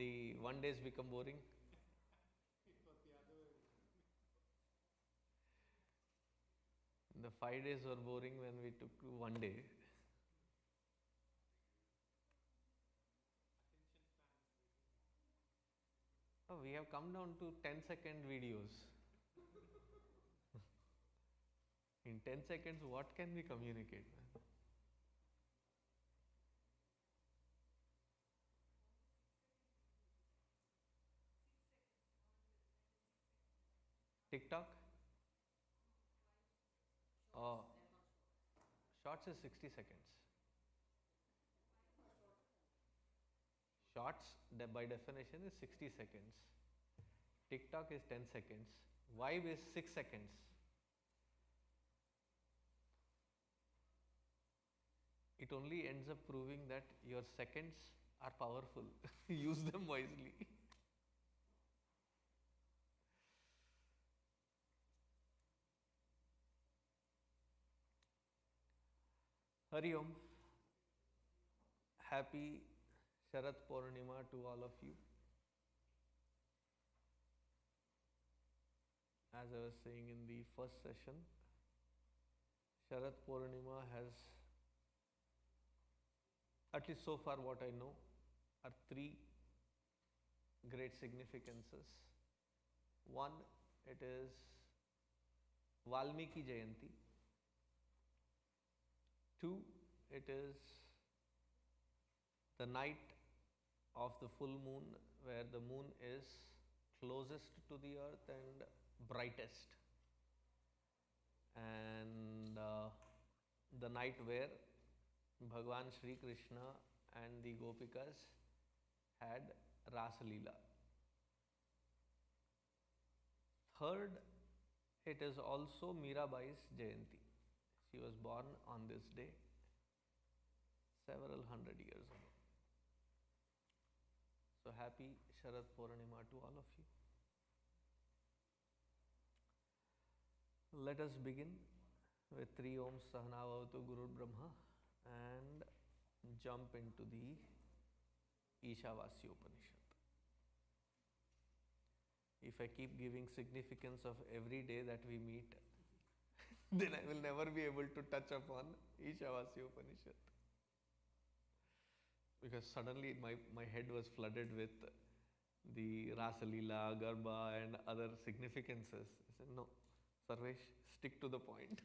the 1 days become boring? The 5 days were boring when we took 1 day. Oh, we have come down to 10-second videos. In 10 seconds, what can we communicate, man? TikTok? Oh, shorts is 60 seconds. Shorts, by definition, is 60 seconds. TikTok is 10 seconds. Vibe is 6 seconds. It only ends up proving that your seconds are powerful. Use them wisely. Hari Om. Happy Sharat Purnima to all of you. As I was saying in the first session, Sharat Purnima has, at least so far what I know, are three great significances. One, it is Valmiki Jayanti. Two, it is the night of the full moon, where the moon is closest to the earth and brightest, and the night where Bhagwan Shri Krishna and the Gopikas had Rasa Leela. Third, it is also Mirabai's Jayanti. She was born on this day several hundred years ago. So happy Sharat Purnima to all of you. Let us begin with 3 Oms Sahana Bhavatu Gurur Brahma and jump into the Ishavasopanishad. If I keep giving significance of every day that we meet, then I will never be able to touch upon Ishavasopanishad. Because suddenly my head was flooded with the Rasa Leela, Garba and other significances. I said, no, Sarvesh, stick to the point.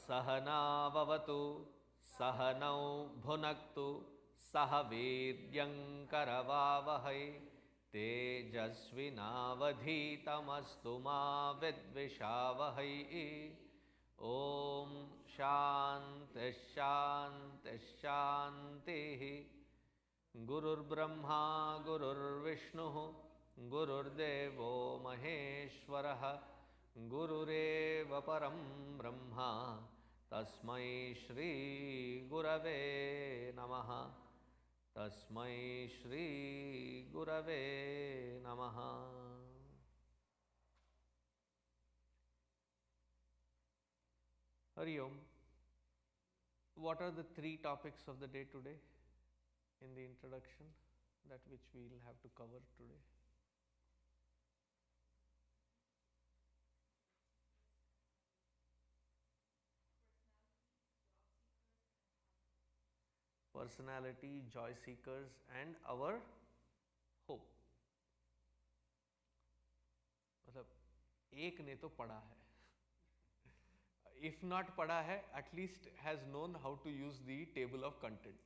सहना भवतु सहनौ भुनक्तु सह वीर्यङ्करवावहै तेजस्विनावधीतमस्तु मा विद्विषावहै ॐ शान्तिः शान्तिः शान्तिः गुरुर्ब्रह्मा गुरुर्विष्णुः गुरुर्देवो महेश्वरः गुरुरेव परं ब्रह्मा तस्मै श्री गुरवे नमः तस्मै श्री गुरवे नमः। Hari Om. What are the 3 topics of the day today in the introduction, that which we will have to cover today? Personality, joy seekers and our hope. मतलब एक ने तो पढ़ा है, if not पढ़ा है, at least has known how to use the table of content.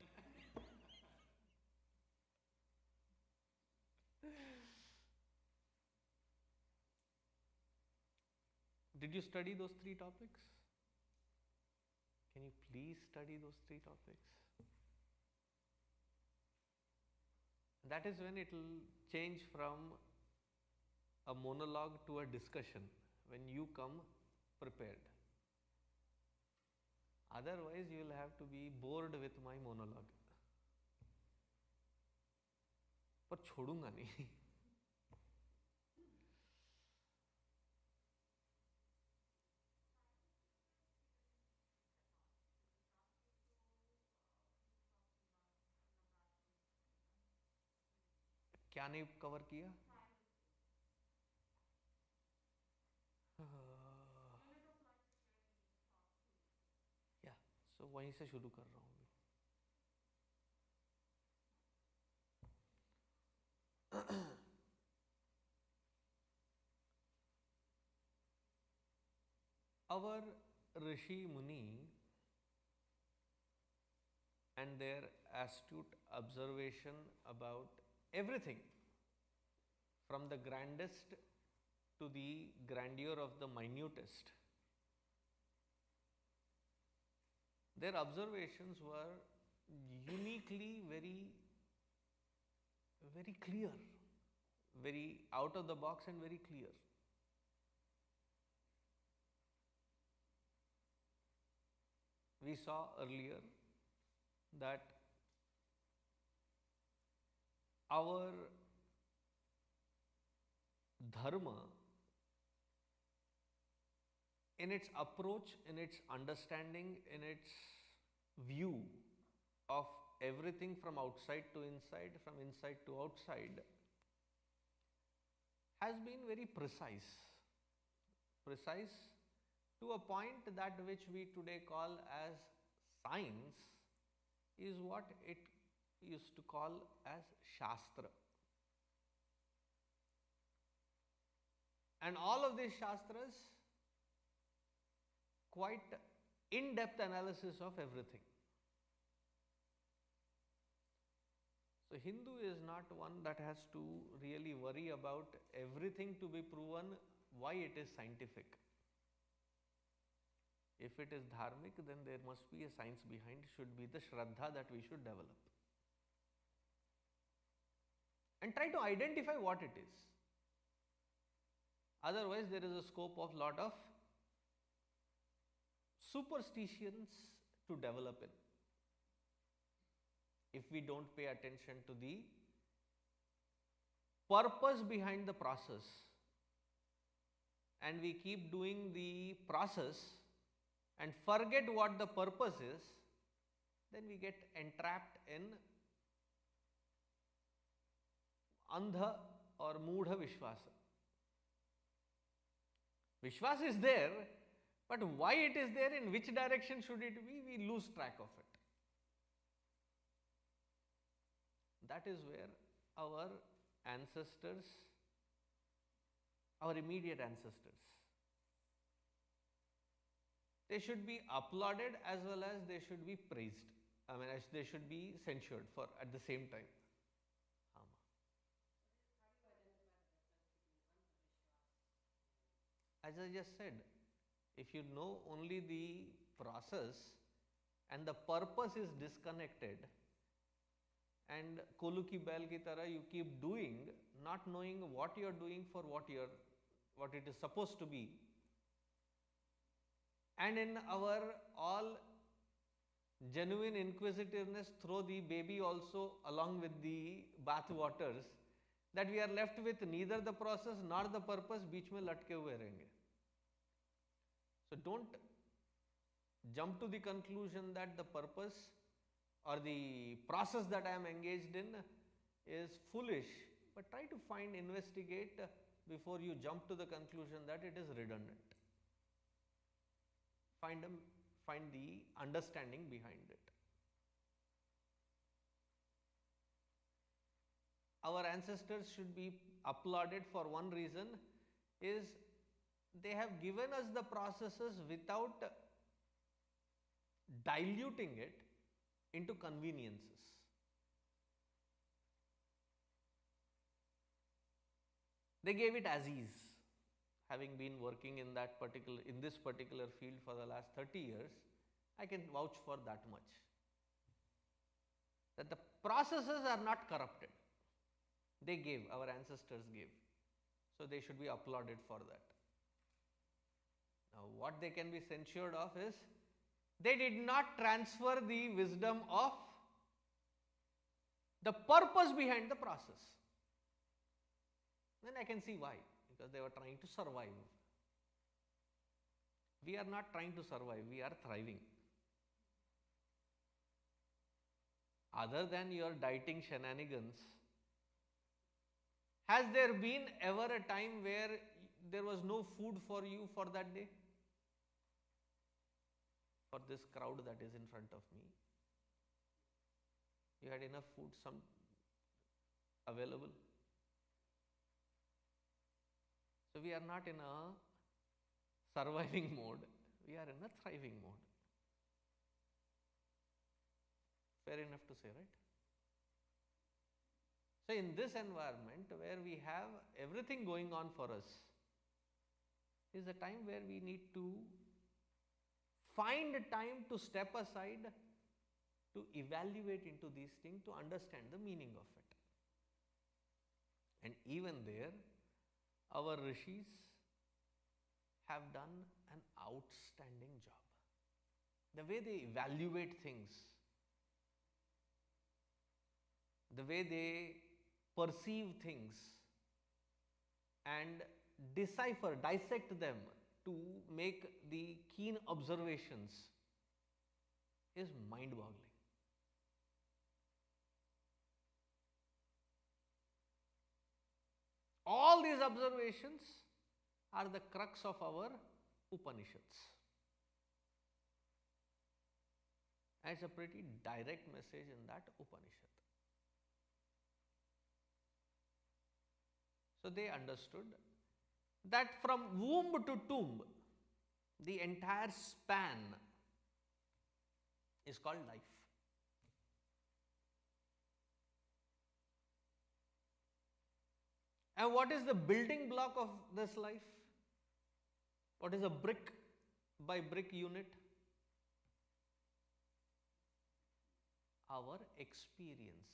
Did you study those three topics? Can you please study those three topics? That is when it will change from a monologue to a discussion, when you come prepared. Otherwise, you will have to be bored with my monologue. पर छोड़ूंगा नहीं. क्या नहीं cover किया? या सो वहीं से शुरू कर रहा हूँ. Our Rishi Muni and their astute observation about everything, from the grandest to the grandeur of the minutest, their observations were uniquely very clear, very out of the box and very clear. We saw earlier that our dharma, in its approach, in its understanding, in its view of everything from outside to inside, from inside to outside, has been very precise to a point that which we today call as science is what it used to call as Shastra. And all of these Shastras, quite in-depth analysis of everything. So Hindu is not one that has to really worry about everything to be proven why it is scientific. If it is dharmic, then there must be a science behind, should be the Shraddha that we should develop. And try to identify what it is. Otherwise, there is a scope of lot of superstitions to develop in, if we don't pay attention to the purpose behind the process, and we keep doing the process and forget what the purpose is, then we get entrapped in andha or moodha vishwasa. Vishwas is there, but why it is there, in which direction should it be, we lose track of it. That is where our ancestors, our immediate ancestors, they should be applauded as well as they should be praised. I mean, they should be censured for at the same time. As I just said, if you know only the process and the purpose is disconnected, and kolu ki bail ki tarah you keep doing, not knowing what you are doing for what it is supposed to be, and in our all genuine inquisitiveness, throw the baby also along with the bath waters, that we are left with neither the process nor the purpose, beech mein latke hue rahenge. So don't jump to the conclusion that the purpose or the process that I am engaged in is foolish, but try to investigate before you jump to the conclusion that it is redundant. Find the understanding behind it. Our ancestors should be applauded for one reason, is they have given us the processes without diluting it into conveniences. They gave it as is. having been working in this particular field for the last 30 years, I can vouch for that much. That the processes are not corrupted. They gave, our ancestors gave. So they should be applauded for that. Now what they can be censured of is, they did not transfer the wisdom of the purpose behind the process. Then I can see why. Because they were trying to survive. We are not trying to survive, we are thriving. Other than your dieting shenanigans, has there been ever a time where there was no food for you for that day? For this crowd that is in front of me. You had enough food available. So we are not in a surviving mode, we are in a thriving mode. Fair enough to say, right? So in this environment where we have everything going on for us, is a time where we need to find a time to step aside, to evaluate into these things, to understand the meaning of it. And even there, our rishis have done an outstanding job. The way they evaluate things, the way they perceive things and decipher, dissect them to make the keen observations is mind-boggling. All these observations are the crux of our Upanishads. And it's a pretty direct message in that Upanishad. So they understood that from womb to tomb, the entire span is called life. And what is the building block of this life? What is a brick by brick unit? Our experiences.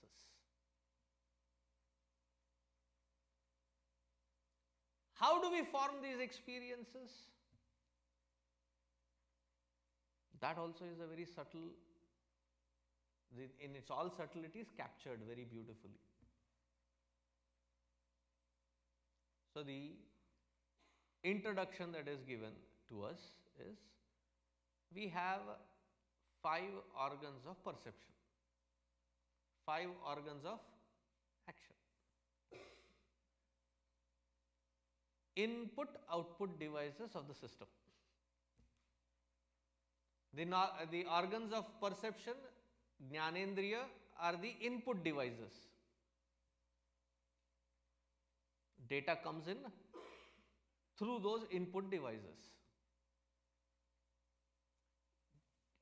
How do we form these experiences? That also is a very subtle, in its all subtleties, captured very beautifully. So the introduction that is given to us is, we have 5 organs of perception, 5 organs of action. Input-output devices of the system. The organs of perception, Jnanendriya, are the input devices. Data comes in through those input devices.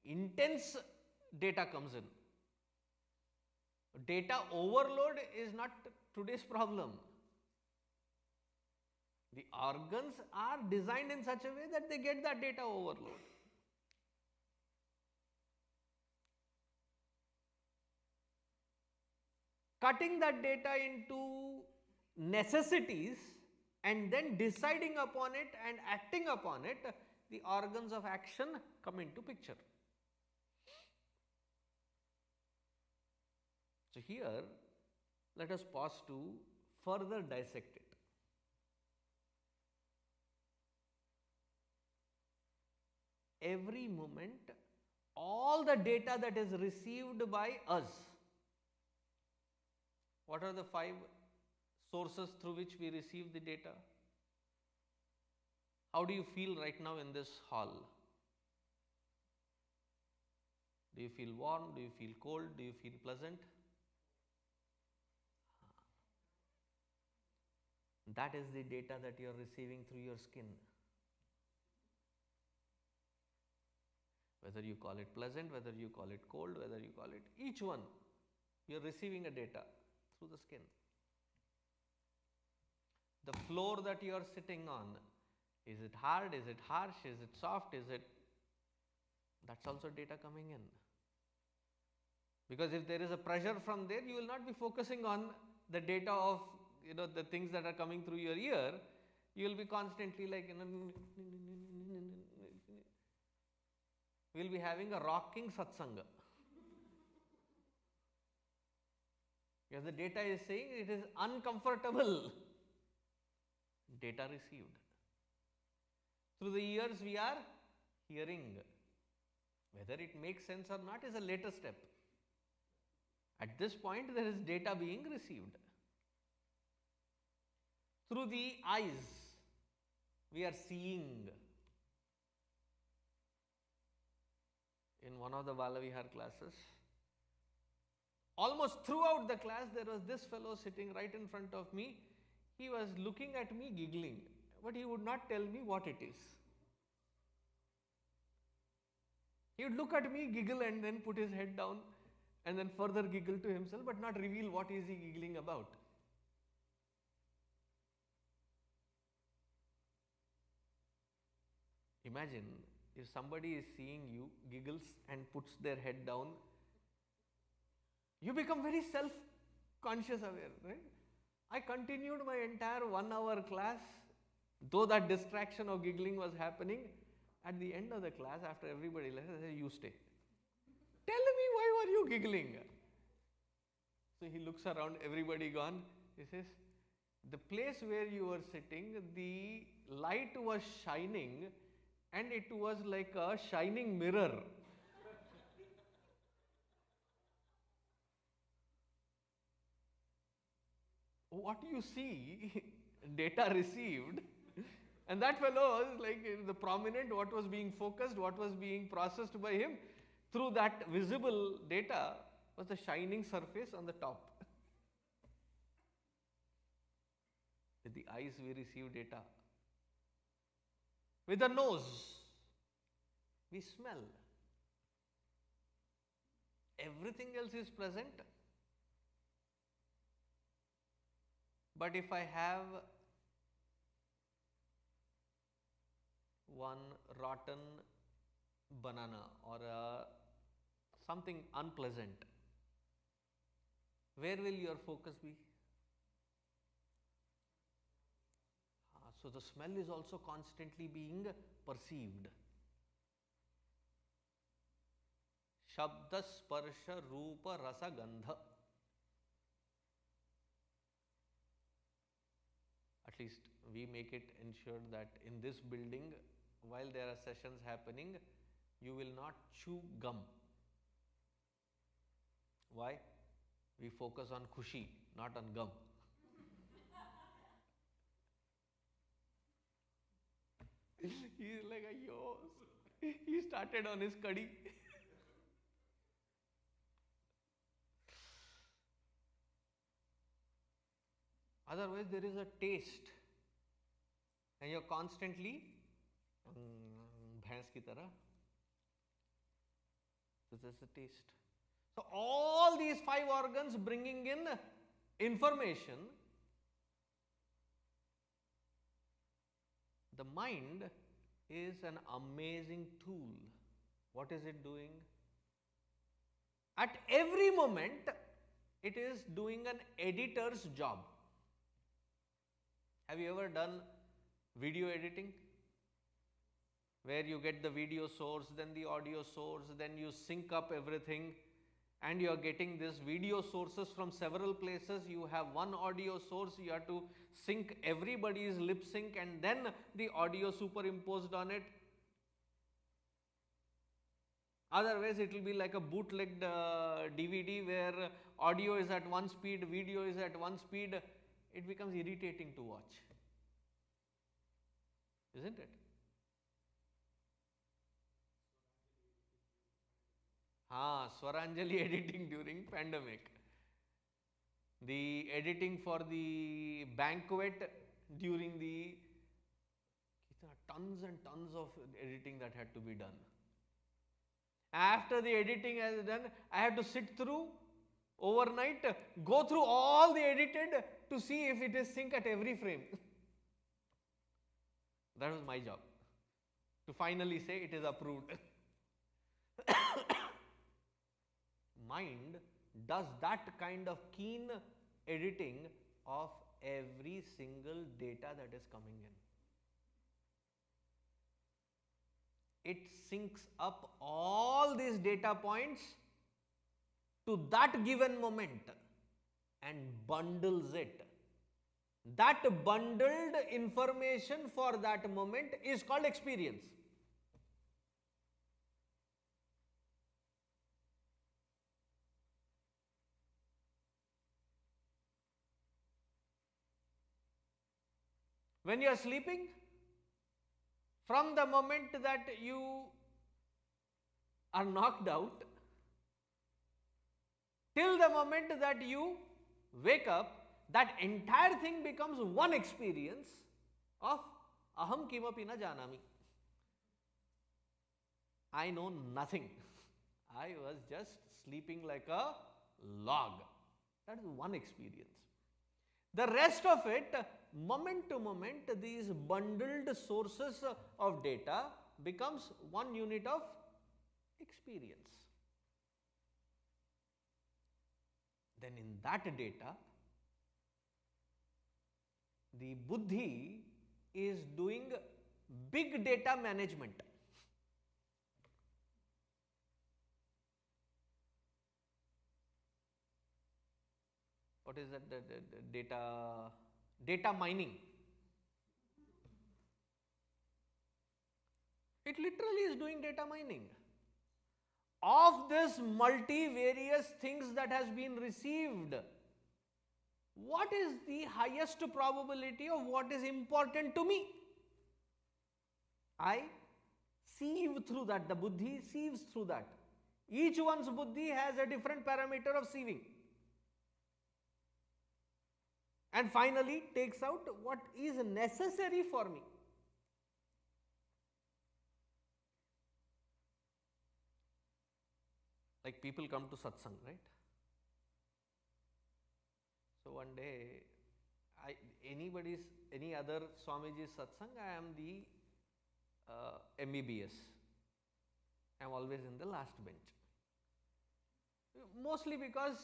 Intense data comes in. Data overload is not today's problem. The organs are designed in such a way that they get that data overload. Cutting that data into necessities and then deciding upon it and acting upon it, the organs of action come into picture. So here, let us pause to further dissect it. Every moment, all the data that is received by us, what are the 5 sources through which we receive the data? How do you feel right now in this hall? Do you feel warm? Do you feel cold? Do you feel pleasant? That is the data that you are receiving through your skin. Whether you call it pleasant, whether you call it cold, whether you call it, each one, you are receiving a data through the skin. The floor that you are sitting on Is it hard? Is it harsh? Is it soft? Is it... That's also data coming in. Because if there is a pressure from there, you will not be focusing on the data of, the things that are coming through your ear. You will be constantly like, we will be having a rocking satsanga. Because the data is saying it is uncomfortable. Data received. Through the ears we are hearing. Whether it makes sense or not is a later step. At this point there is data being received. Through the eyes we are seeing. In one of the Balavihar classes, almost throughout the class there was this fellow sitting right in front of me. He was looking at me giggling, but he would not tell me what it is. He would look at me, giggle, and then put his head down and then further giggle to himself, but not reveal what is he giggling about. Imagine if somebody is seeing you, giggles and puts their head down, you become very self-conscious aware, right? I continued my entire 1 hour class, though that distraction of giggling was happening. At the end of the class, after everybody left, I said, you stay. Tell me, why were you giggling? So he looks around, everybody gone. He says, the place where you were sitting, the light was shining and it was like a shining mirror. What you see, data received. And that fellow was like the prominent, what was being focused, what was being processed by him through that visible data was the shining surface on the top. With the eyes we receive data. With the nose we smell. Everything else is present. But if I have one rotten banana or something unpleasant, where will your focus be? So the smell is also constantly being perceived. Shabda, sparsha, rupa, rasa, gandha. At least we make it ensured that in this building, while there are sessions happening, you will not chew gum. Why? We focus on khushi, not on gum. He is like, yo, he started on his kadhi. Otherwise, there is a taste, and you're constantly bhais ki tarah. So there's a taste. So all these 5 organs bringing in information. The mind is an amazing tool. What is it doing? At every moment, it is doing an editor's job. Have you ever done video editing? Where you get the video source, then the audio source, then you sync up everything, and you are getting this video sources from several places. You have one audio source, you have to sync everybody's lip sync and then the audio superimposed on it. Otherwise, it will be like a bootlegged DVD where audio is at one speed, video is at one speed. It becomes irritating to watch, isn't it? Swaranjali editing during pandemic. The editing for the banquet during the tons and tons of editing that had to be done. After the editing is done, I had to sit through overnight, go through all the edited to see if it is sync at every frame. That was my job, to finally say it is approved. Mind does that kind of keen editing of every single data that is coming in. It syncs up all these data points to that given moment and bundles it. That bundled information for that moment is called experience. When you are sleeping, from the moment that you are knocked out till the moment that you wake up, that entire thing becomes one experience of aham kimapi na janami. I know nothing. I was just sleeping like a log. That is one experience. The rest of it, moment to moment, these bundled sources of data becomes one unit of experience. Then in that data, the buddhi is doing big data management. What is that? The data mining. It literally is doing data mining of this multivarious things that has been received. What is the highest probability of what is important to me? I sieve through that. The buddhi sieves through that. Each one's buddhi has a different parameter of sieving. And finally takes out what is necessary for me. Like people come to satsang, right? So one day, any other Swamiji's satsang, I am the MBBS. I am always in the last bench. Mostly because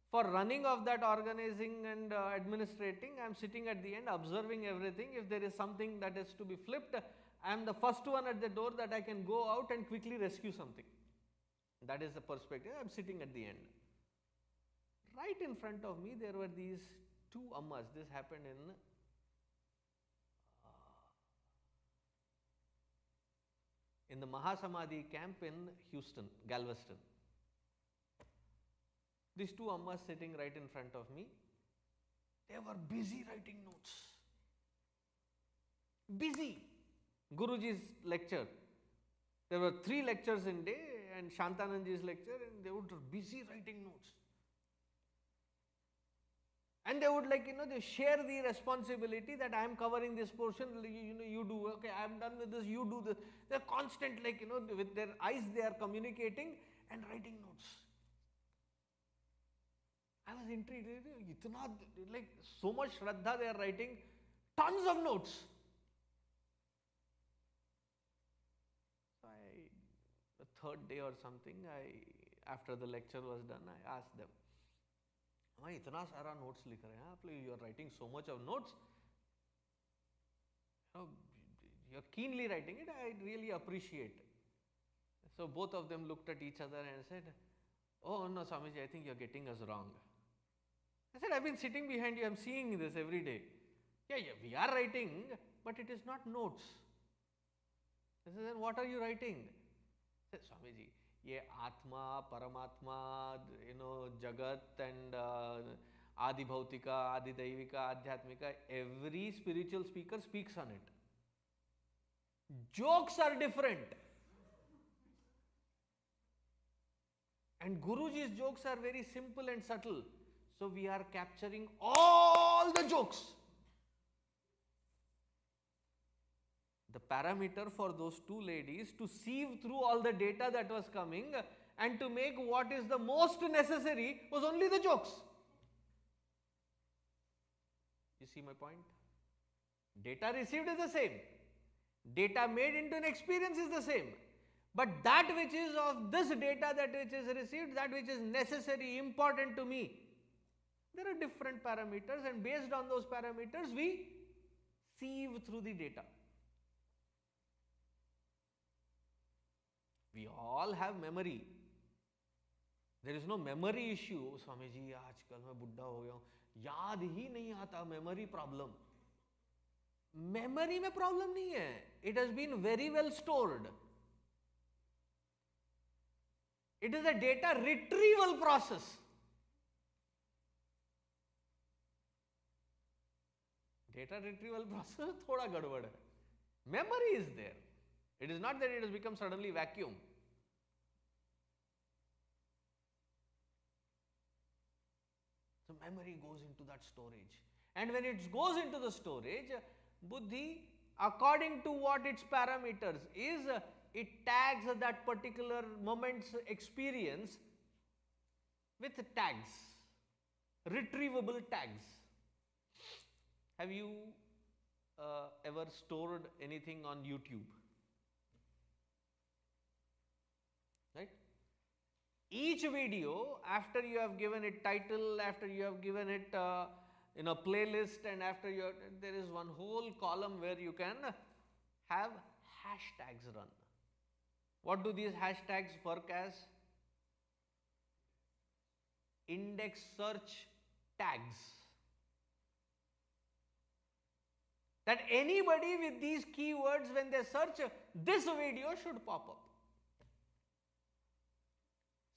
for running of that organizing and administrating, I am sitting at the end observing everything. If there is something that is to be flipped, I am the first one at the door that I can go out and quickly rescue something. That is the perspective. I am sitting at the end. Right in front of me, there were these two ammas. This happened in the Mahasamadhi camp in Houston, Galveston. These two ammas sitting right in front of me, they were busy writing notes. Busy. Guruji's lecture. There were 3 lectures in day and Shantananji's lecture, and they would be busy writing notes. And they would they share the responsibility that I am covering this portion, you do, okay, I am done with this, you do this. They're constant, with their eyes they are communicating and writing notes. I was intrigued, so much Shraddha they are writing, tons of notes. So the third day or something, after the lecture was done, I asked them, इतना सारा notes लिख रहे हैं आप लोग, you are writing so much of notes, you are keenly writing it, I really appreciate. So both of them looked at each other and said, oh no Swamiji, I think you are getting us wrong. I said, I've been sitting behind you, I'm seeing this every day. Yeah, we are writing, but it is not notes. I said, then what are you writing? I said, Swamiji, ये आत्मा, परमात्मा, Jagat and Adi Bhautika, Adi Daivika, Adhyatmika, every spiritual speaker speaks on it. Jokes are different. And Guruji's jokes are very simple and subtle. So we are capturing all the jokes. The parameter for those two ladies to sieve through all the data that was coming and to make what is the most necessary was only the jokes. You see my point? Data received is the same. Data made into an experience is the same. But that which is of this data, that which is received, that which is necessary, important to me, there are different parameters, and based on those parameters, we sieve through the data. We all have memory. There is no memory issue. Swami ji, आजकल मैं बुड्ढा हो गया हूँ, याद ही नहीं आता, memory problem. Memory में problem नहीं है. It has been very well stored. It is a data retrieval process. Data retrieval process थोड़ा गड़बड़ है. Memory is there. It is not that it has become suddenly vacuum. So memory goes into that storage. And when it goes into the storage, buddhi, according to what its parameters is, it tags that particular moment's experience with tags, retrievable tags. Have you ever stored anything on YouTube? Right? Each video, after you have given it title, after you have given it in a playlist, and after you have, there is one whole column where you can have hashtags run. What do these hashtags work as? Index search tags. That anybody with these keywords, when they search, this video should pop up.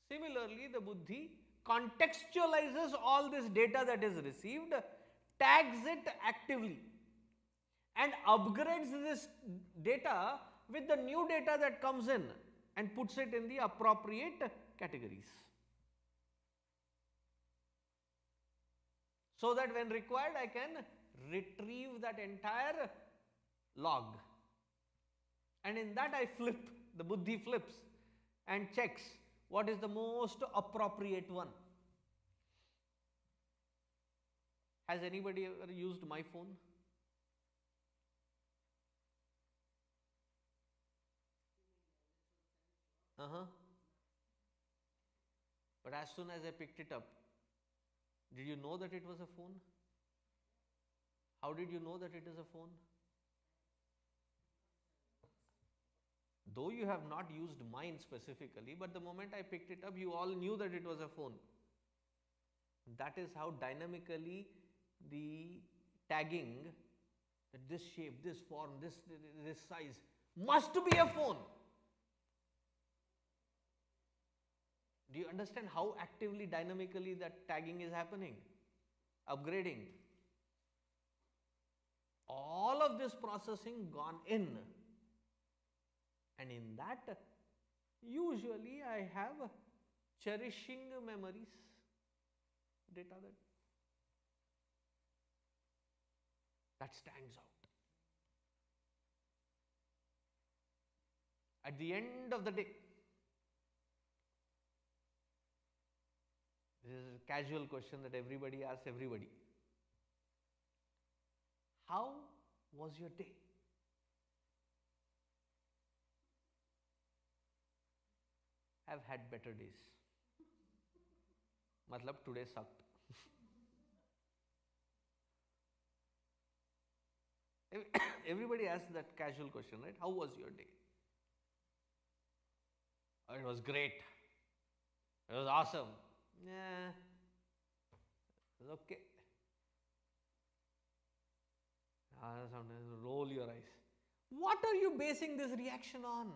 Similarly, the buddhi contextualizes all this data that is received, tags it actively, and upgrades this data with the new data that comes in and puts it in the appropriate categories. So that when required, I can retrieve that entire log. And in that I flip, the buddhi flips and checks what is the most appropriate one. Has anybody ever used my phone? But as soon as I picked it up, did you know that it was a phone? How did you know that it is a phone? Though you have not used mine specifically, but the moment I picked it up, you all knew that it was a phone. That is how dynamically the tagging, that this shape, this form, this size must be a phone. Do you understand how actively, dynamically that tagging is happening? Upgrading. All of this processing gone in. And in that, usually I have cherishing memories, data that stands out. At the end of the day, this is a casual question that everybody asks everybody. How was your day? I've had better days. Matlab, today sucked. Everybody asks that casual question, right? How was your day? Oh, it was great. It was awesome. Yeah, it was okay. Sometimes roll your eyes. What are you basing this reaction on?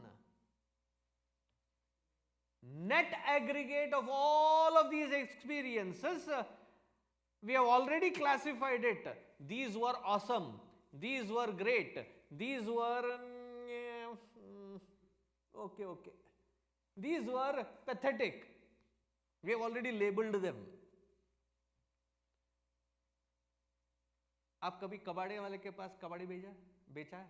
Net aggregate of all of these experiences, we have already classified it. These were awesome. These were great. These were okay. These were pathetic. We have already labeled them. आप कभी कबाड़े वाले के पास कबाड़ी बेचा है?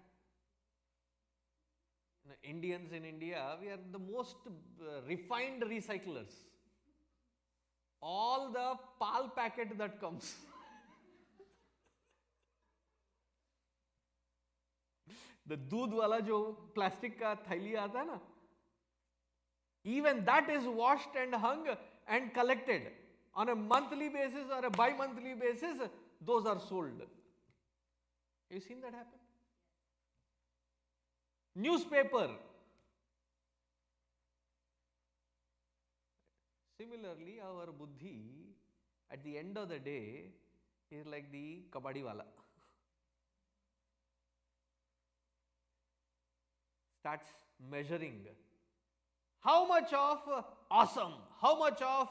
Indians in India, we are the most refined recyclers. All the pal packet that comes, The दूध वाला जो plastic का थैली आता है ना, even that is washed and hung and collected on a monthly basis or a bi-monthly basis. Those are sold. You seen that happen? Newspaper. Similarly, our buddhi at the end of the day is like the kabadi wala. Starts measuring how much of awesome, how much of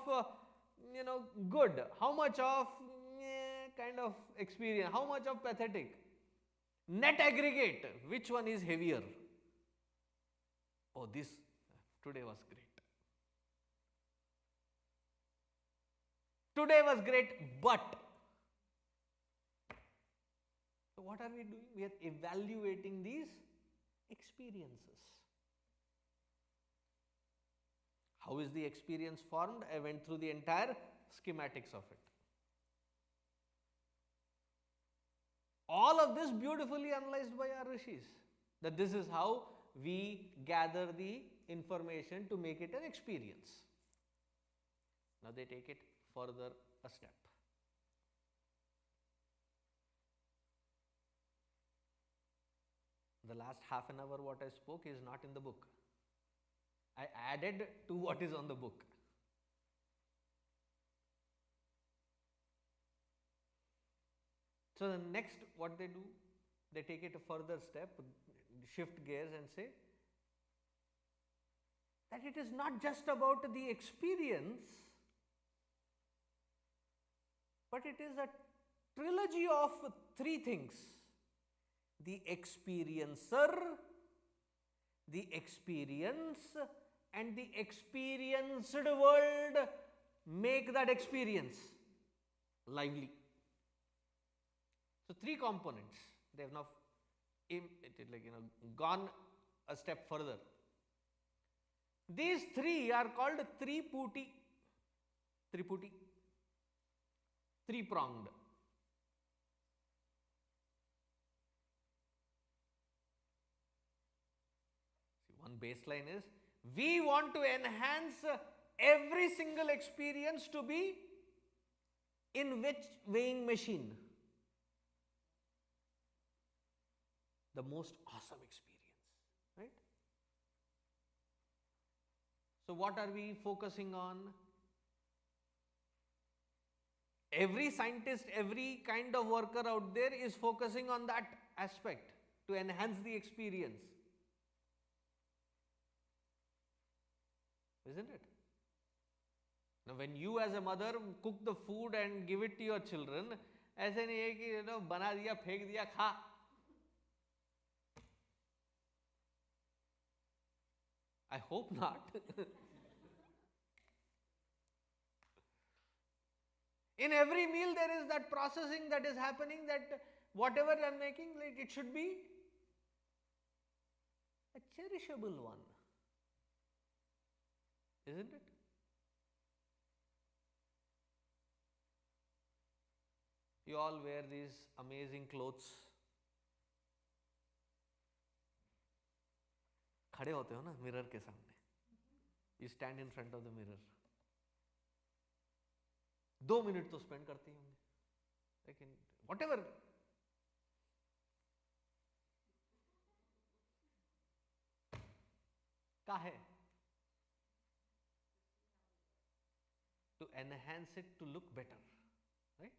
good, how much of kind of experience, how much of pathetic. Net aggregate, which one is heavier? Oh, this today was great. Today was great, but. So what are we doing? We are evaluating these experiences. How is the experience formed? I went through the entire schematics of it. All of this beautifully analyzed by our rishis. That this is how we gather the information to make it an experience. Now they take it further a step. The last half an hour what I spoke is not in the book. I added to what is on the book. So the next what they do, they take it a further step, shift gears and say that it is not just about the experience, but it is a trilogy of three things. The experiencer, the experience, and the experienced world make that experience lively. So three components. They have now gone a step further. These three are called triputi. Triputi. Three-pronged. One baseline is, we want to enhance every single experience to be in which weighing machine? The most awesome experience, right? So what are we focusing on? Every scientist, every kind of worker out there is focusing on that aspect to enhance the experience. Isn't it? Now when you as a mother cook the food and give it to your children, ऐसे नहीं है कि बना दिया फेंक दिया खा. I hope not. In every meal there is that processing that is happening, that whatever I am making, like it should be a cherishable one. Isn't it? You all wear these amazing clothes. खड़े होते हो ना mirror के सामने. You stand in front of the mirror. 2 minute तो spend करते ही होंगे. लेकिन whatever. का है? To enhance it to look better, right?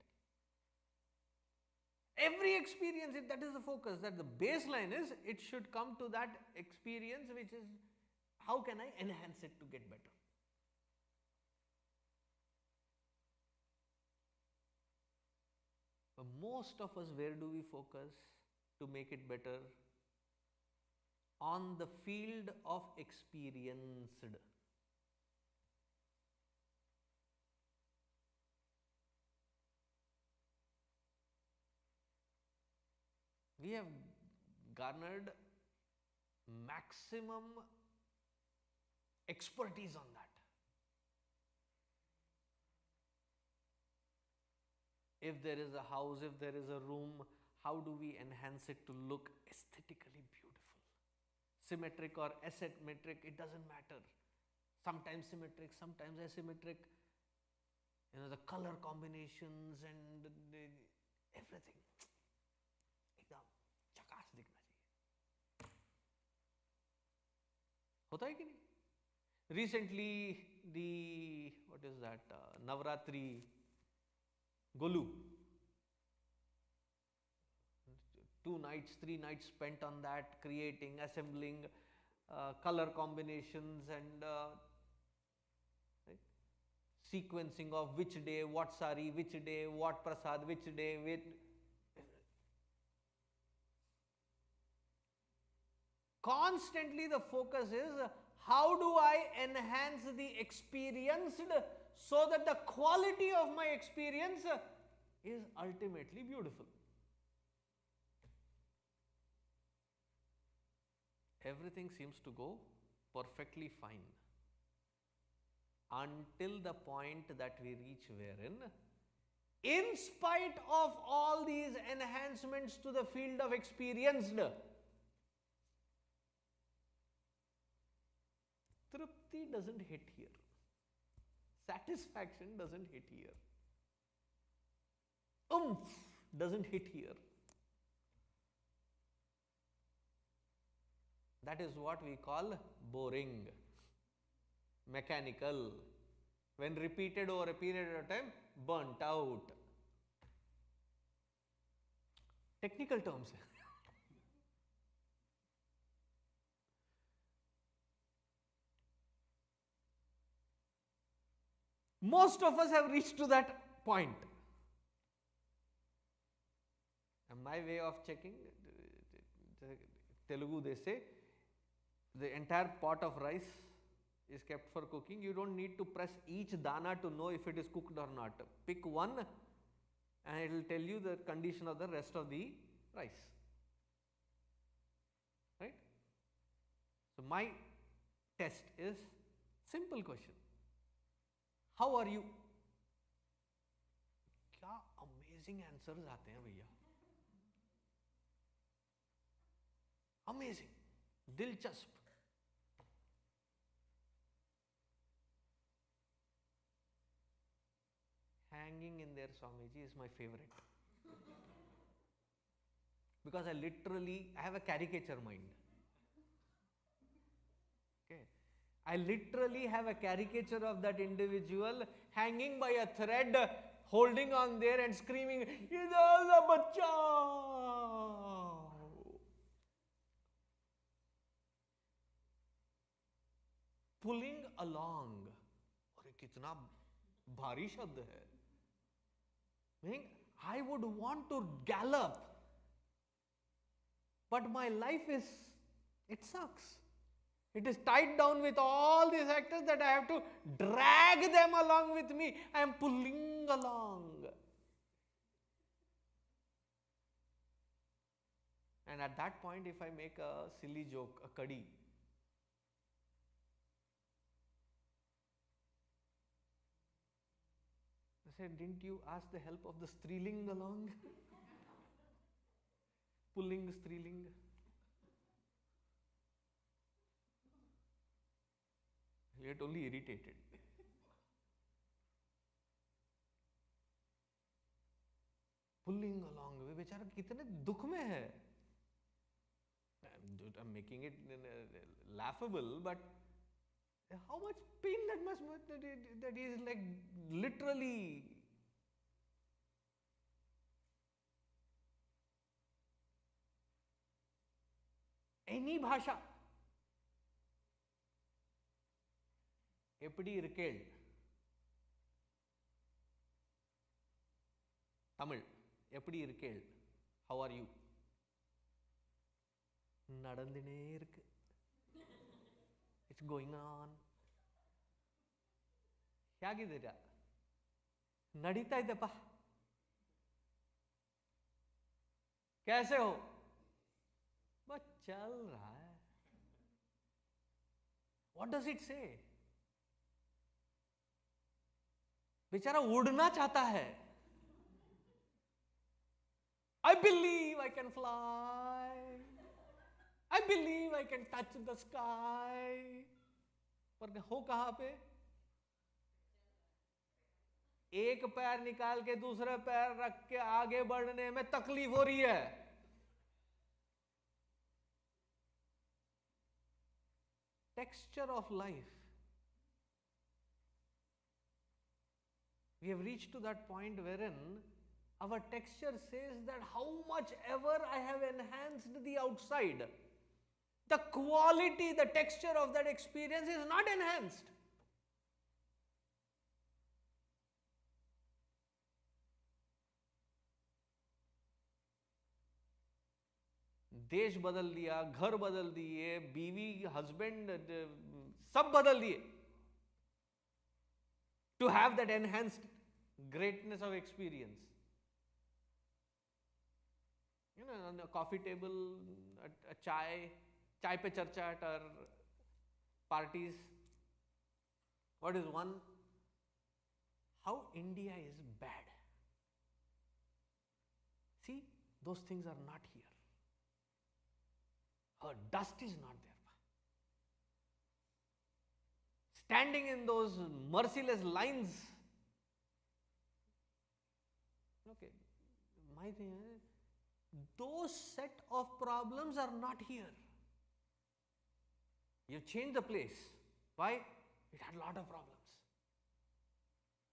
Every experience, that is the focus, that the baseline is, it should come to that experience which is, how can I enhance it to get better? But most of us, where do we focus to make it better? On the field of experienced. We have garnered maximum expertise on that. If there is a house, if there is a room, how do we enhance it to look aesthetically beautiful? symmetric or asymmetric, it doesn't matter. Sometimes symmetric, sometimes asymmetric. The color combinations and everything. एकदम झकास दिखना चाहिए. होता है कि नहीं? Recently, what is that? Navratri, Golu. 2 nights, 3 nights spent on that, creating, assembling color combinations and sequencing of which day, what sari, which day, what prasad, which day, constantly the focus is how do I enhance the experience so that the quality of my experience is ultimately beautiful. Everything seems to go perfectly fine until the point that we reach wherein, in spite of all these enhancements to the field of experience, Trupti doesn't hit here. Satisfaction doesn't hit here. Oomph doesn't hit here. That is what we call boring, mechanical. When repeated over a period of time, burnt out. Technical terms. Most of us have reached to that point. And my way of checking, Telugu they say, the entire pot of rice is kept for cooking. You don't need to press each dana to know if it is cooked or not. Pick one and it will tell you the condition of the rest of the rice. Right? So my test is simple question. How are you? क्या amazing answers आते हैं भैया. Amazing, दिलचस्प. Hanging in there, Swamiji, is my favorite. Because I have a caricature mind. Okay. I literally have a caricature of that individual hanging by a thread, holding on there and screaming, "Idhar the bachao!" Pulling along. और कितना भारी शब्द है. I would want to gallop, but my life it sucks. It is tied down with all these factors that I have to drag them along with me. I am pulling along. And at that point, if I make a silly joke, a kadi, I said, didn't you ask the help of the striling along? Pulling striling. Yet only irritated. Pulling along. वे बेचारा कितने दुख में है. I'm making it laughable, but how much pain that is like literally. Any bhasha. எப்படி இருக்கேள்? Tamil. எப்படி இருக்கேள்? How are you? நடந்துனே இருக்கு. It's going on. ಹೇಗಿದ್ದೀರಾ? ನಡೀತಾ ಇದ್ದಪ್ಪ. कैसे हो? बस चल रहा है. What does it say? बेचारा उड़ना चाहता है. I believe I can fly. I believe I can touch the sky. पर हो कहां पे? एक पैर निकाल के दूसरे पैर रख के आगे बढ़ने में तकलीफ हो रही है. Texture of life. We have reached to that point wherein our texture says that how much ever I have enhanced the outside, the quality, the texture of that experience is not enhanced. देश बदल दिया, घर बदल दिए, बीवी, husband, सब बदल दिए to have that enhanced greatness of experience. You know, on a coffee table, a chai pe charcha at our parties. What is one? How India is bad. See, those things are not here. Her dust is not there. Standing in those merciless lines. Okay, my thing is, those set of problems are not here. You've changed the place. Why? It had a lot of problems.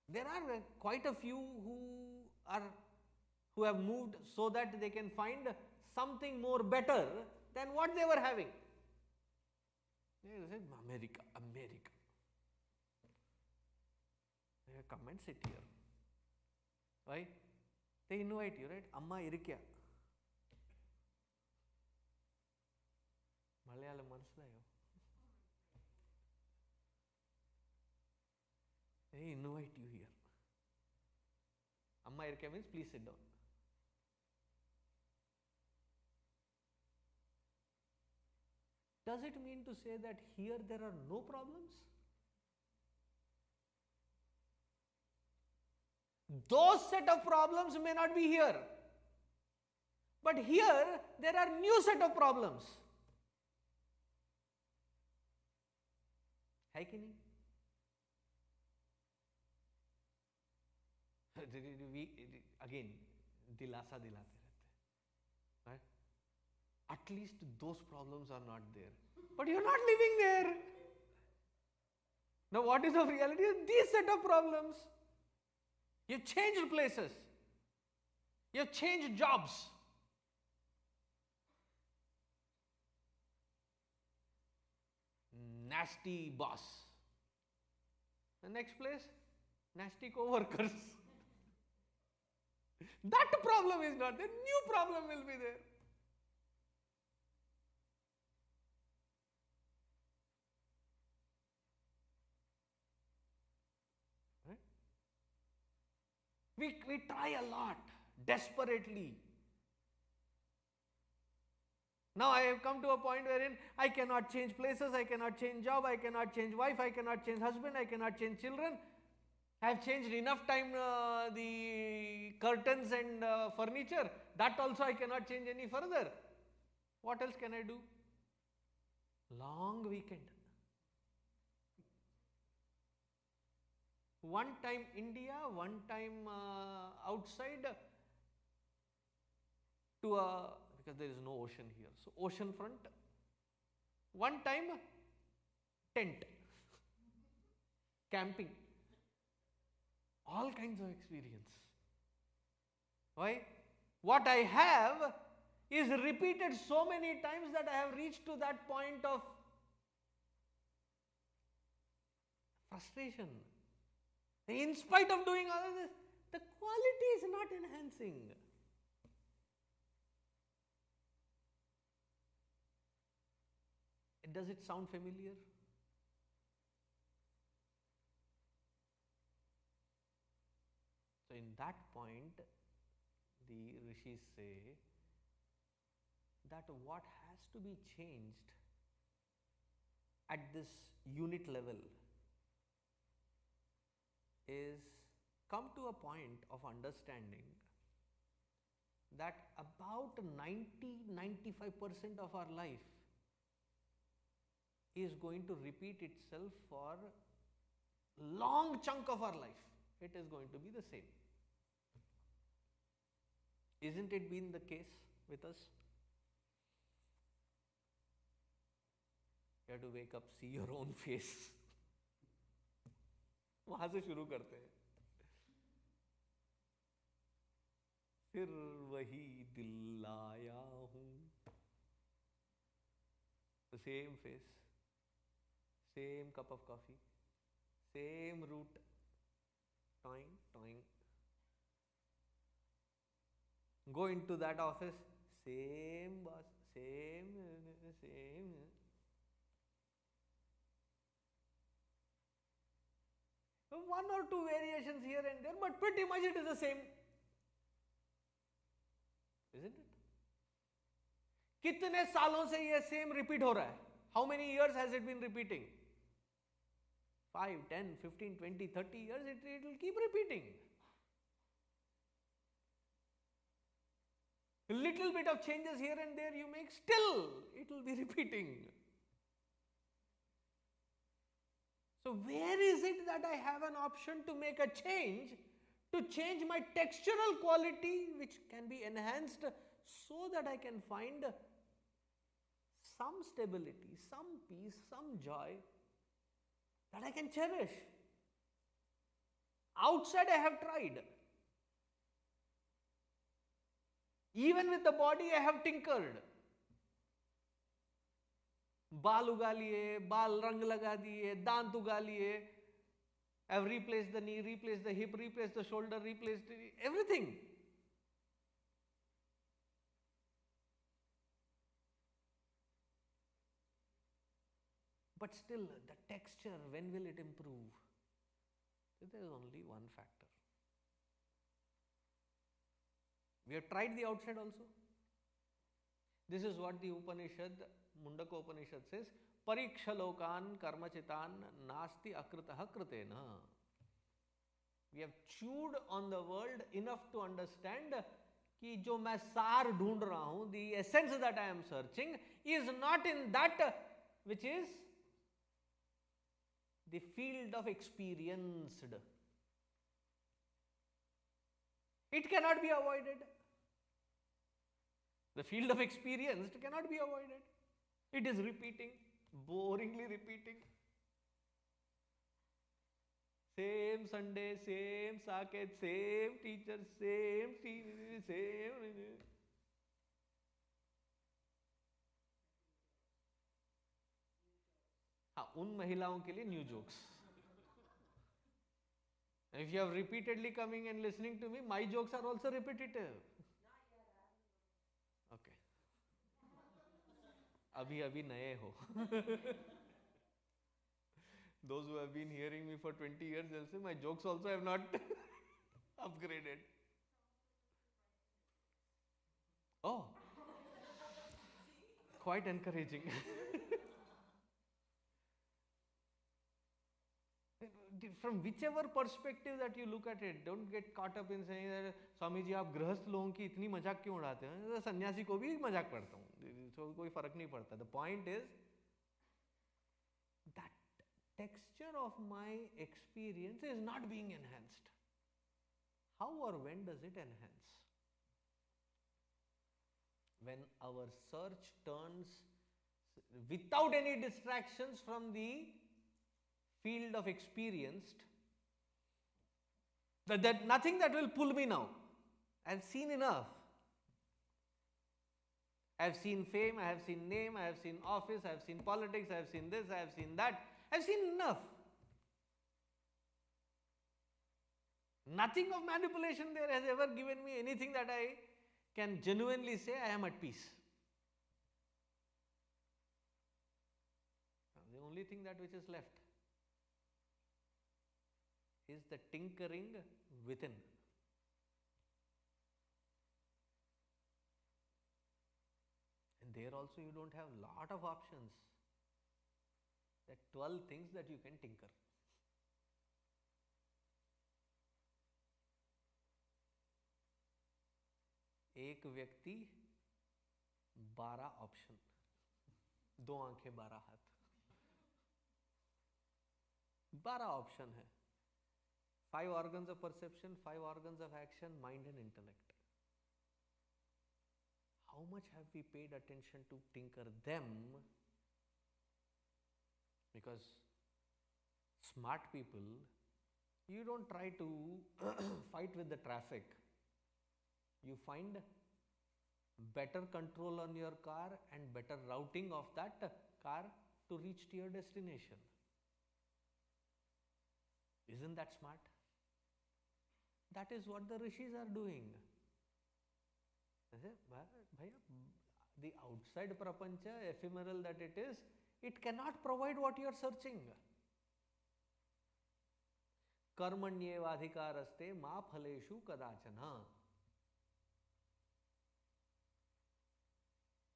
There are quite a few who have moved so that they can find something more better than what they were having. They said, America. They come and sit here. Why? They invite you, right? Amma irikya. Malayalam manasadayo. They invite you here. Amma irikya means please sit down. Does it mean to say that here there are no problems? Those set of problems may not be here. But here there are new set of problems. है कि नहीं? Again, दिलासा दिलाते रहते हैं. At least those problems are not there. But you're not living there. Now what is the reality? These set of problems. You've changed places. You've changed jobs. Nasty boss. The next place, nasty co-workers. That problem is not there. New problem will be there. We try a lot, desperately. Now I have come to a point wherein I cannot change places, I cannot change job, I cannot change wife, I cannot change husband, I cannot change children. I have changed enough time the curtains and furniture. That also I cannot change any further. What else can I do? Long weekend. One time India, one time outside to a, because there is no ocean here. So ocean front. One time tent. Camping. All kinds of experience. Why? What I have is repeated so many times that I have reached to that point of frustration. In spite of doing all of this, the quality is not enhancing. Does it sound familiar? So in that point, the rishis say that what has to be changed at this unit level is come to a point of understanding that about 90-95% of our life is going to repeat itself for long chunk of our life. It is going to be the same. Isn't it been the case with us? You have to wake up, see your own face. वहां से शुरू करते हैं. फिर वही दिल लाया हूं. The same face, same cup of coffee, same route, toing, toing. Go into that office, same boss, same. One or two variations here and there, but pretty much it is the same. Isn't it? कितने सालों से ये same repeat हो रहा है? How many years has it been repeating? 5, 10, 15, 20, 30 years, it will keep repeating. A little bit of changes here and there you make, still it will be repeating. So where is it that I have an option to make a change, to change my textural quality, which can be enhanced so that I can find some stability, some peace, some joy that I can cherish? Outside I have tried. Even with the body I have tinkered. बाल उगा लिए, बाल रंग लगा दिए, दांत उगा लिए. I have replaced the knee, replaced the hip, replaced the shoulder, replaced everything. But still, the texture, when will it improve? There is only one factor. We have tried the outside also. This is what the Upanishad, Mundaka Upanishad says, Parikshalokan karmachitan nasti akritaha kritena. We have chewed on the world enough to understand कि जो मैं सार ढूंढ रहा हूं, the essence that I am searching is not in that which is the field of experienced. It cannot be avoided. The field of experienced cannot be avoided. It is repeating, boringly repeating. Same Sunday, same Saaket, same teacher, same TV, same. हाँ, उन महिलाओं के लिए new jokes. If you have repeatedly coming and listening to me, my jokes are also repetitive. Okay. अभी नए हो. Those who have been hearing me for 20 years, they'll say my jokes also have not upgraded. Oh, quite encouraging. From whichever perspective that you look at it, don't get caught up in saying that Swami ji आप गृहस्थ लोगों की इतनी मजाक क्यों उड़ाते हैं? सन्यासी को भी मजाक पड़ता हूँ, तो कोई फर्क नहीं पड़ता. The point is that texture of my experience is not being enhanced. How or when does it enhance? When our search turns without any distractions from the field of experienced, that nothing that will pull me now. I have seen enough. I have seen fame, I have seen name, I have seen office, I have seen politics, I have seen this, I have seen that. I have seen enough. Nothing of manipulation there has ever given me anything that I can genuinely say I am at peace. Now, the only thing that which is left is the tinkering within. And there also you don't have lot of options. There are 12 things that you can tinker. एक व्यक्ति 12 option, 2 आंखें 12 हाथ. 12 option है. 5 organs of perception, 5 organs of action, mind and intellect. How much have we paid attention to tinker them? Because smart people, you don't try to fight with the traffic. You find better control on your car and better routing of that car to reach to your destination. Isn't that smart? That is what the rishis are doing. The outside prapancha, ephemeral that it is, it cannot provide what you are searching. Karmanyevadhikaraste ma phaleshu kadachana.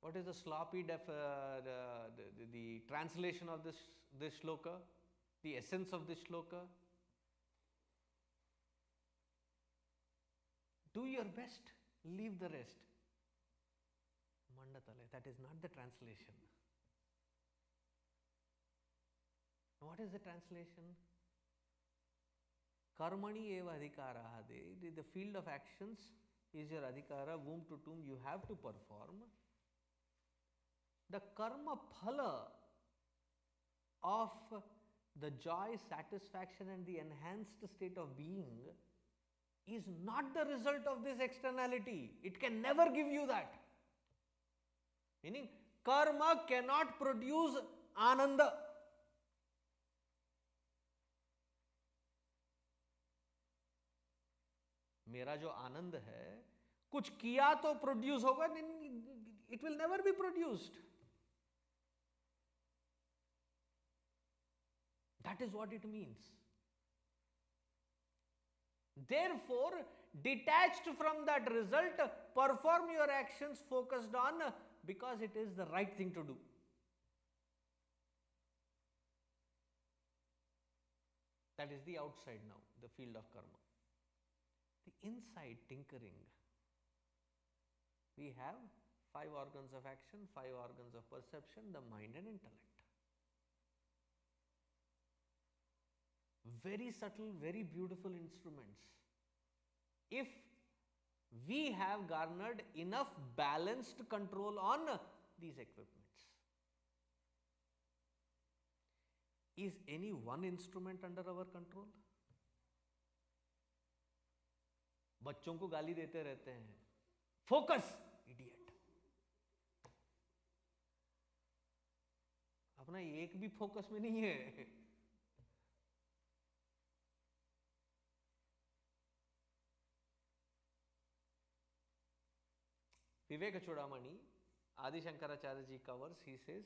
What is the sloppy the translation of this shloka? The essence of this shloka? Do your best, leave the rest. Mandatale, that is not the translation. What is the translation? Karmani eva adhikaraha. The field of actions is your adhikara, womb to tomb you have to perform. The karma phala of the joy, satisfaction and the enhanced state of being is not the result of this externality. It can never give you that. Meaning, karma cannot produce ananda. मेरा जो आनंद है, कुछ किया तो produce होगा, it will never be produced. That is what it means. Therefore, detached from that result, perform your actions focused on because it is the right thing to do. That is the outside now, the field of karma. The inside tinkering. We have 5 organs of action, 5 organs of perception, the mind and intellect. Very subtle, very beautiful instruments. If we have garnered enough balanced control on these equipments. Is any one instrument under our control? बच्चों को गाली देते रहते हैं, focus idiot. अपना एक भी focus में नहीं है. Vivek Chudamani, Adi Shankaracharya ji covers, he says,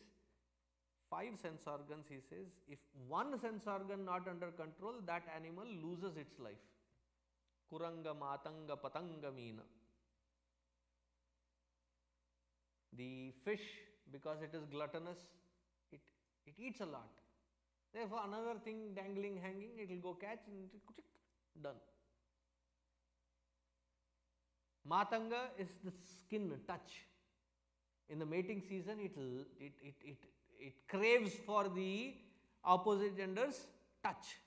5 sense organs, he says, if one sense organ not under control, that animal loses its life. Kuranga, Matanga, Patanga, Meena. The fish, because it is gluttonous, it eats a lot. Therefore, another thing dangling, hanging, it will go catch and done. Matanga is the skin touch. In the mating season, it craves for the opposite gender's touch.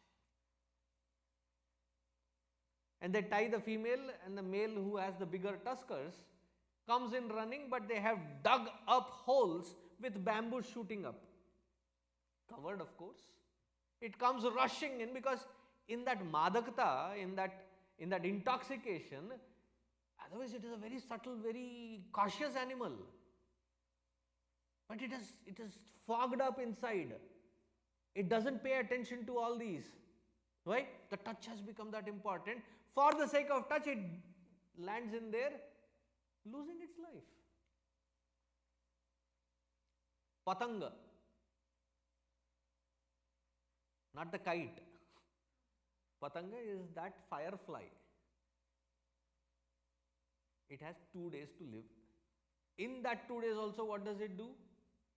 And they tie the female, and the male who has the bigger tuskers comes in running, but they have dug up holes with bamboo shooting up. Covered, of course. It comes rushing in because in that madakta, in that intoxication, otherwise it is a very subtle, very cautious animal. But it is fogged up inside. It doesn't pay attention to all these. Right? The touch has become that important. For the sake of touch, it lands in there, losing its life. Patanga. Not the kite. Patanga is that firefly. It has 2 days to live. In that 2 days also, what does it do?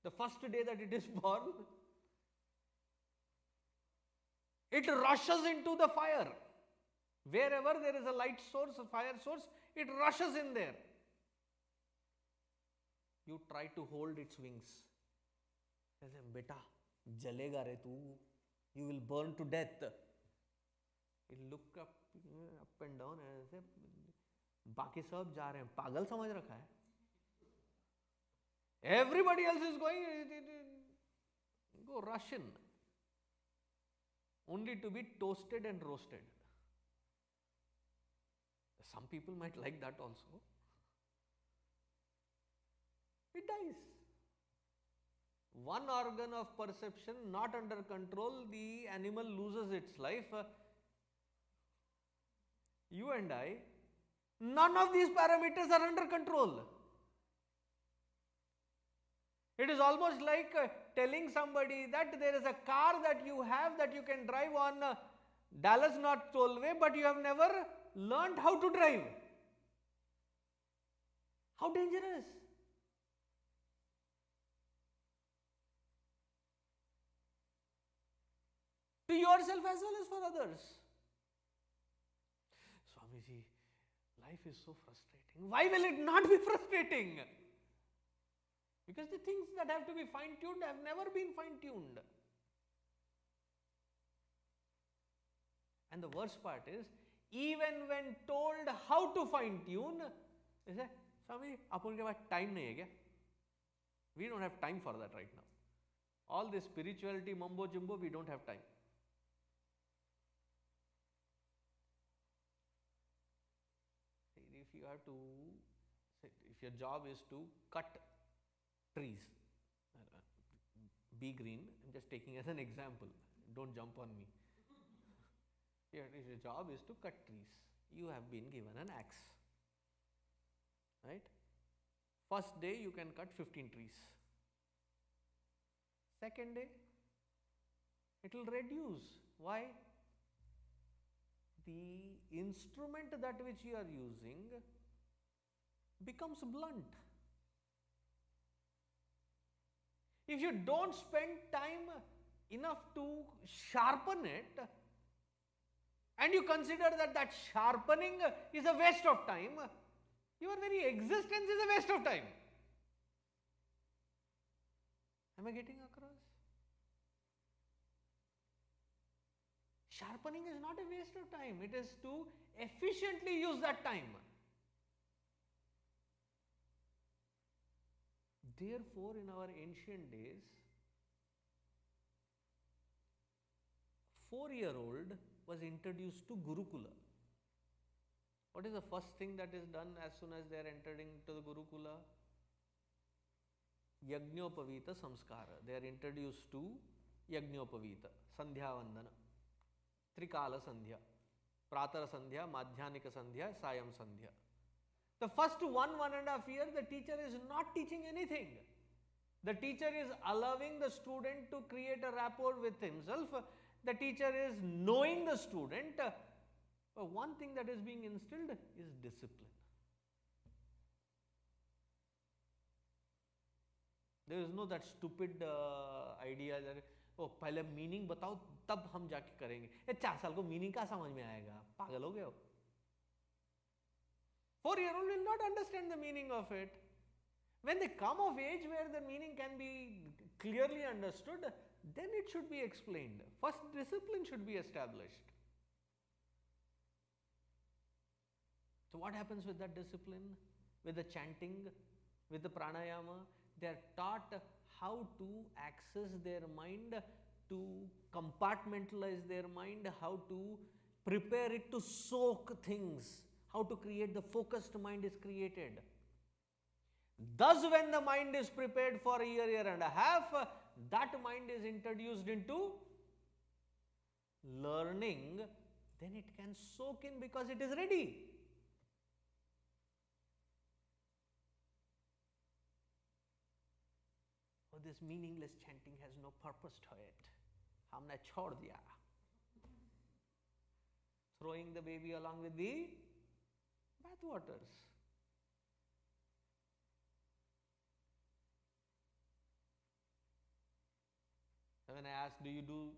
The first day that it is born, it rushes into the fire. Wherever there is a light source, a fire source, it rushes in there. You try to hold its wings. Beta, jalega re tu. you will burn to death. He looked up and down and said, बाकी सब जा रहे हैं, पागल समझ रखा है. Everybody else is going, go Russian, only to be toasted and roasted. Some people might like that also. It dies. One organ of perception not under control, the animal loses its life. You and I, none of these parameters are under control. It is almost like telling somebody that there is a car that you have that you can drive on Dallas North Tollway, but you have never learned how to drive. How dangerous! To yourself as well as for others. Swamiji, life is so frustrating. Why will it not be frustrating? Because the things that have to be fine-tuned have never been fine-tuned. And the worst part is, even when told how to fine-tune, they say, Swami, apan ke paas time nahi hai kya? We don't have time for that right now. All this spirituality, mumbo jumbo, we don't have time. If you have to, if your job is to cut trees, be green, I'm just taking as an example, don't jump on me. If your job is to cut trees, you have been given an axe, right? First day you can cut 15 trees. Second day, it will reduce. Why? The instrument that which you are using becomes blunt. If you don't spend time enough to sharpen it, and you consider that sharpening is a waste of time, your very existence is a waste of time. Am I getting across? Sharpening is not a waste of time. It is to efficiently use that time. Therefore, in our ancient days, 4-year-old was introduced to Gurukula. What is the first thing that is done as soon as they are entering into the Gurukula? Yajnopavita Samskara. They are introduced to Yajnopavita, Sandhya Vandana, Trikala Sandhya, Pratara Sandhya, Madhyanika Sandhya, Sayam Sandhya. The first 1.5 years, the teacher is not teaching anything. The teacher is allowing the student to create a rapport with himself. The teacher is knowing the student. One thing that is being instilled is discipline. There is no that stupid idea that पहले meaning बताओ तब हम जाके करेंगे. 4 साल को meaning क्या समझ में आएगा? पागल हो गए हो? 4-year-old will not understand the meaning of it. When they come of age where the meaning can be clearly understood, then it should be explained. First, discipline should be established. So what happens with that discipline? With the chanting, with the pranayama? They are taught how to access their mind, to compartmentalize their mind, how to prepare it to soak things, how to create the focused mind is created. Thus, when the mind is prepared for a year and a half, that mind is introduced into learning, then it can soak in because it is ready. Oh, this meaningless chanting has no purpose to it. हमने छोड़ दिया. Throwing the baby along with the bathwaters. When I asked, do you do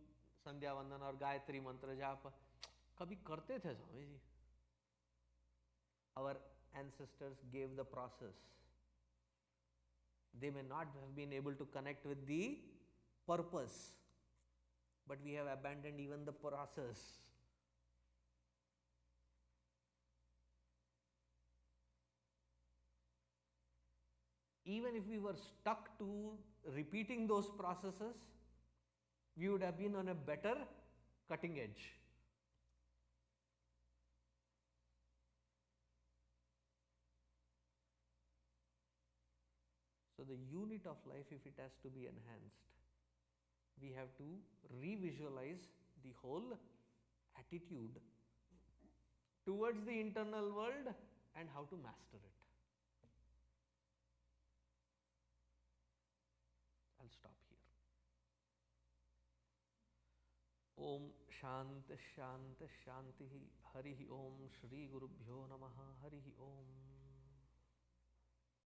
Sandhya Vandan or Gayatri Mantra Jap? कभी करते थे Swami ji. Our ancestors gave the process. They may not have been able to connect with the purpose. but we have abandoned even the process. Even if we were stuck to repeating those processes, we would have been on a better cutting edge. So the unit of life, if it has to be enhanced, we have to revisualize the whole attitude towards the internal world and how to master it. I'll stop here. Om Shant Shant Shanti Hari Om Shri Gurubhyo Namaha Hari Om.